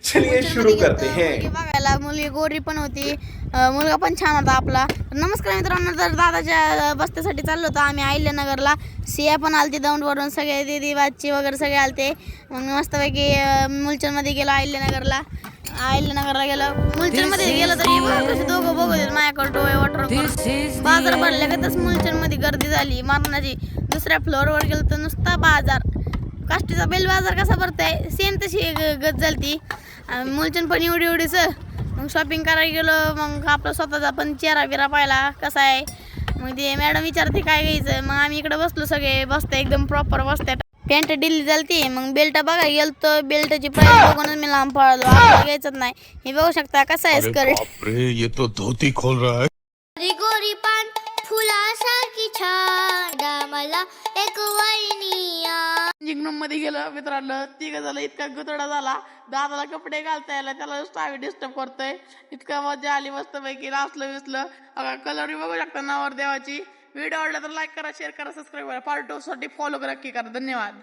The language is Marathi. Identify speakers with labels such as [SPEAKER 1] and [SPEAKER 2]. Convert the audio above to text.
[SPEAKER 1] चलिए शुरू करते हैं.
[SPEAKER 2] मुलगी बघायला, मुलगी गोरी पण होती, मुलगा पण छान होता आपला. नमस्कार मित्रांनो, तर दादाच्या बस्त्यासाठी चाललो होतो आम्ही अहिल्यानगरला. सिया पण आलती दौंडवरून, सगळे दीदी बाची वगैरे सगळे आलते. मग मस्तपैकी मुलचंदमध्ये गेलो अहिल्यानगरला गेलो. मुलचंदमध्ये गेलो तरी कसे दोघं बघू देत माझ्याकडे डोळे वाटर. बाजार भरल्या का तस मुलचंदमध्ये गर्दी झाली मरणाची. दुसऱ्या फ्लोअरवर गेलो तर नुसता बाजार. काष्टीचा बेल बाजार कसा भरताय सेम तशी गत झालती. मुलचंद पण एवढीच. मग शॉपिंग करायला गेलो. मग आपला स्वतःचा पण चेहरा बिरा पाहिला कसा आहे. मग ते मॅडम विचारते काय घ्यायचं. मग आम्ही इकडे बसलो, सगळे बसते एकदम प्रॉपर बसते. पॅन्ट डिल्ली झालती. मग बेल्ट बघायला गेलो तर बेल्टची प्राइस बघूनच मी लांब पळालो. आपल्याला घ्यायचंच नाही. हे बघू शकता कसा आहे स्कर्ट.
[SPEAKER 3] ये तो धोती खोल रहा है.
[SPEAKER 4] गोरी पान फुलासारखी छान मला एक वैनिया.
[SPEAKER 2] जिंगनूम मध्ये गेलं मित्रांनो, तिघ झालं. इतका गुतडा झाला, दादाला कपडे घालता यायला, त्याला आम्ही डिस्टर्ब करतोय. इतका मजा आली, मस्त पैकी नाचलं विसलं. कलर बघू शकता नवर देवाची. व्हिडिओ आवडला तर लाईक करा, शेअर करा, सबस्क्राईब करा. पार्ट 2 साठी फॉलो करा, की करा. धन्यवाद.